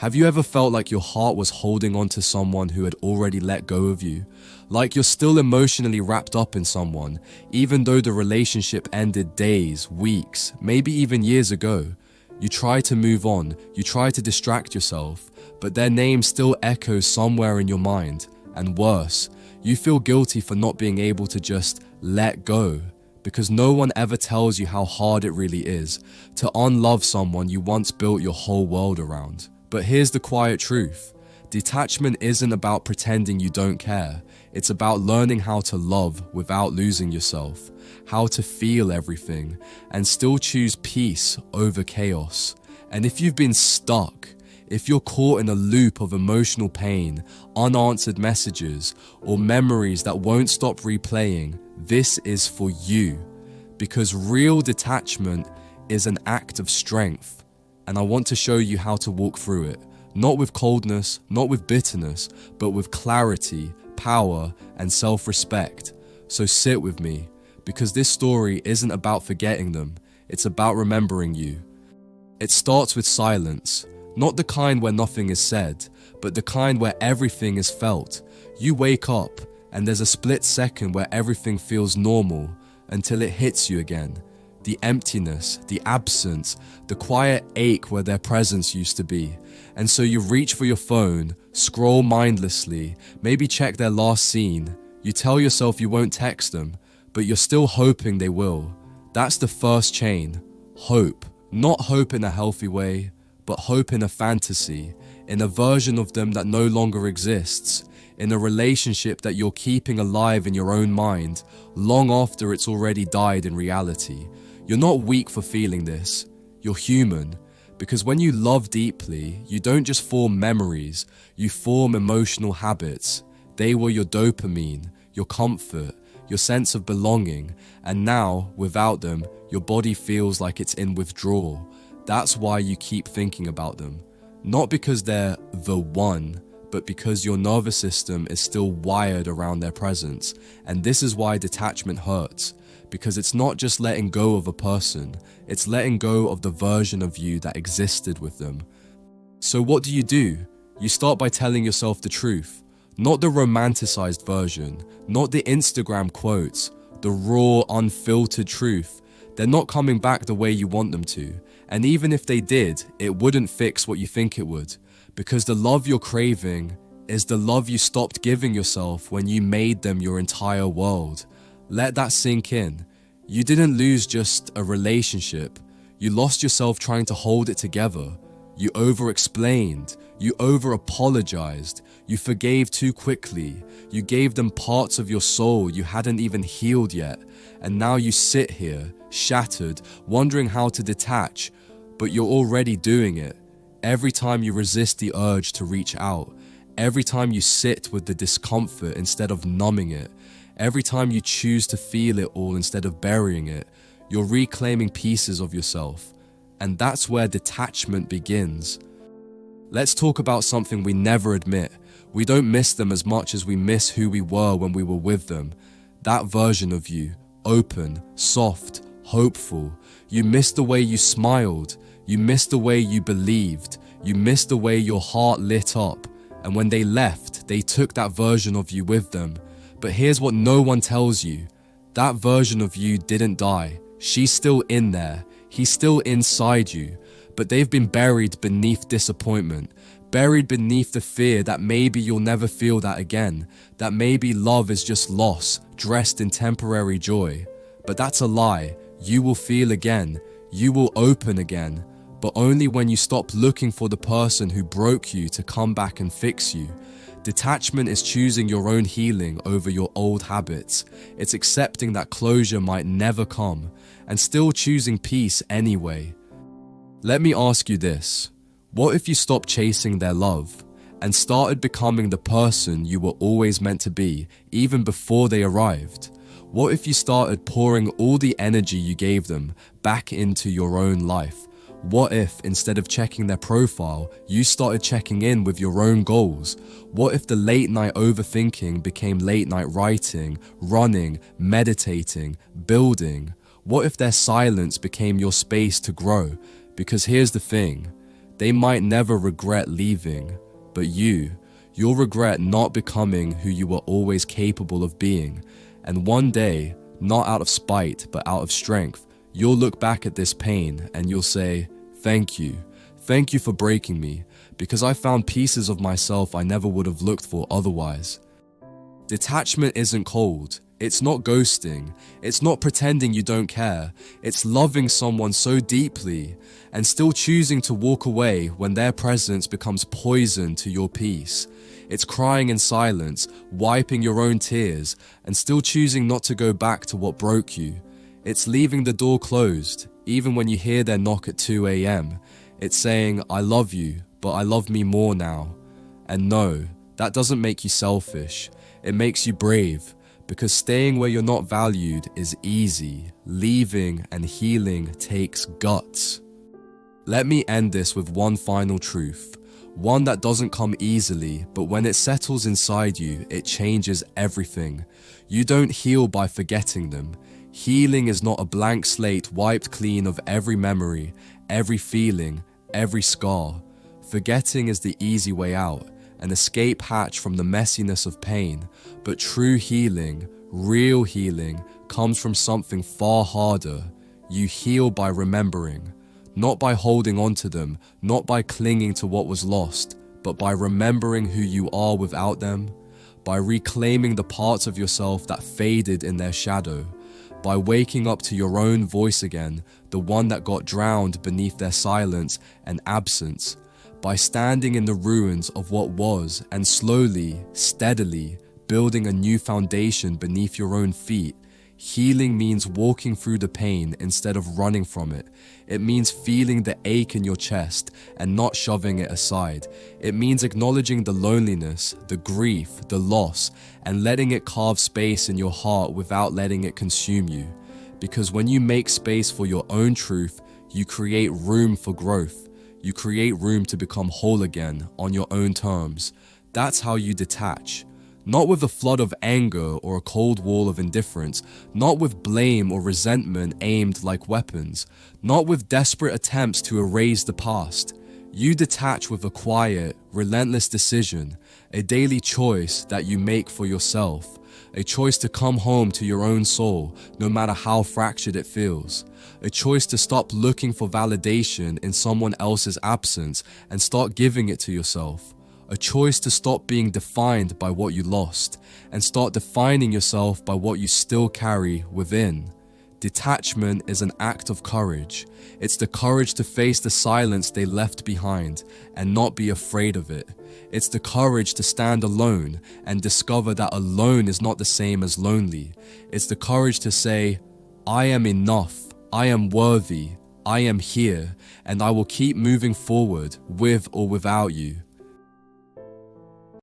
Have you ever felt like your heart was holding on to someone who had already let go of you? Like you're still emotionally wrapped up in someone, even though the relationship ended days, weeks, maybe even years ago? You try to move on, you try to distract yourself, but their name still echoes somewhere in your mind. And worse, you feel guilty for not being able to just let go, because no one ever tells you how hard it really is to unlove someone you once built your whole world around. But here's the quiet truth. Detachment isn't about pretending you don't care. It's about learning how to love without losing yourself, how to feel everything, and still choose peace over chaos. And if you've been stuck, if you're caught in a loop of emotional pain, unanswered messages, or memories that won't stop replaying, this is for you. Because real detachment is an act of strength. And I want to show you how to walk through it, not with coldness, not with bitterness, but with clarity, power, and self-respect. So sit with me, because this story isn't about forgetting them, it's about remembering you. It starts with silence, not the kind where nothing is said, but the kind where everything is felt. You wake up, and there's a split second where everything feels normal, until it hits you again. The emptiness, the absence, the quiet ache where their presence used to be. And so you reach for your phone, scroll mindlessly, maybe check their last scene. You tell yourself you won't text them, but you're still hoping they will. That's the first chain. Hope. Not hope in a healthy way, but hope in a fantasy, in a version of them that no longer exists, in a relationship that you're keeping alive in your own mind, long after it's already died in reality. You're not weak for feeling this, you're human, because when you love deeply, you don't just form memories, you form emotional habits. They were your dopamine, your comfort, your sense of belonging, and now, without them, your body feels like it's in withdrawal. That's why you keep thinking about them. Not because they're the one, but because your nervous system is still wired around their presence. And this is why detachment hurts. Because it's not just letting go of a person, it's letting go of the version of you that existed with them. So what do? You start by telling yourself the truth. Not the romanticized version, not the Instagram quotes, the raw, unfiltered truth. They're not coming back the way you want them to. And even if they did, it wouldn't fix what you think it would. Because the love you're craving is the love you stopped giving yourself when you made them your entire world. Let that sink in. You didn't lose just a relationship. You lost yourself trying to hold it together. You over-explained. You over-apologized. You forgave too quickly. You gave them parts of your soul you hadn't even healed yet. And now you sit here, shattered, wondering how to detach, but you're already doing it. Every time you resist the urge to reach out, every time you sit with the discomfort instead of numbing it, every time you choose to feel it all instead of burying it, you're reclaiming pieces of yourself. And that's where detachment begins. Let's talk about something we never admit. We don't miss them as much as we miss who we were when we were with them. That version of you, open, soft, hopeful. You miss the way you smiled. You miss the way you believed. You miss the way your heart lit up. And when they left, they took that version of you with them. But here's what no one tells you. That version of you didn't die. She's still in there. He's still inside you. But they've been buried beneath disappointment. Buried beneath the fear that maybe you'll never feel that again. That maybe love is just loss, dressed in temporary joy. But that's a lie. You will feel again. You will open again. But only when you stop looking for the person who broke you to come back and fix you. Detachment is choosing your own healing over your old habits. It's accepting that closure might never come, and still choosing peace anyway. Let me ask you this. What if you stopped chasing their love, and started becoming the person you were always meant to be, even before they arrived? What if you started pouring all the energy you gave them back into your own life? What if, instead of checking their profile, you started checking in with your own goals? What if the late night overthinking became late night writing, running, meditating, building? What if their silence became your space to grow? Because here's the thing, They might never regret leaving, but you'll regret not becoming who you were always capable of being. And one day, not out of spite, but out of strength, you'll look back at this pain and you'll say, thank you. Thank you for breaking me, because I found pieces of myself I never would have looked for otherwise. Detachment isn't cold. It's not ghosting. It's not pretending you don't care. It's loving someone so deeply and still choosing to walk away when their presence becomes poison to your peace. It's crying in silence, wiping your own tears, and still choosing not to go back to what broke you. It's leaving the door closed, even when you hear their knock at 2 a.m. It's saying, I love you, but I love me more now. And no, that doesn't make you selfish. It makes you brave, because staying where you're not valued is easy. Leaving and healing takes guts. Let me end this with one final truth. One that doesn't come easily, but when it settles inside you, it changes everything. You don't heal by forgetting them. Healing is not a blank slate wiped clean of every memory, every feeling, every scar. Forgetting is the easy way out, an escape hatch from the messiness of pain. But true healing, real healing, comes from something far harder. You heal by remembering. Not by holding on to them, not by clinging to what was lost, but by remembering who you are without them, by reclaiming the parts of yourself that faded in their shadow, by waking up to your own voice again, the one that got drowned beneath their silence and absence, by standing in the ruins of what was and slowly, steadily, building a new foundation beneath your own feet. Healing means walking through the pain instead of running from it. It means feeling the ache in your chest and not shoving it aside. It means acknowledging the loneliness, the grief, the loss, and letting it carve space in your heart without letting it consume you. Because when you make space for your own truth, you create room for growth. You create room to become whole again on your own terms. That's how you detach. Not with a flood of anger or a cold wall of indifference, not with blame or resentment aimed like weapons, not with desperate attempts to erase the past. You detach with a quiet, relentless decision, a daily choice that you make for yourself, a choice to come home to your own soul, no matter how fractured it feels, a choice to stop looking for validation in someone else's absence and start giving it to yourself. A choice to stop being defined by what you lost and start defining yourself by what you still carry within. Detachment is an act of courage. It's the courage to face the silence they left behind and not be afraid of it. It's the courage to stand alone and discover that alone is not the same as lonely. It's the courage to say, I am enough, I am worthy, I am here, and I will keep moving forward with or without you.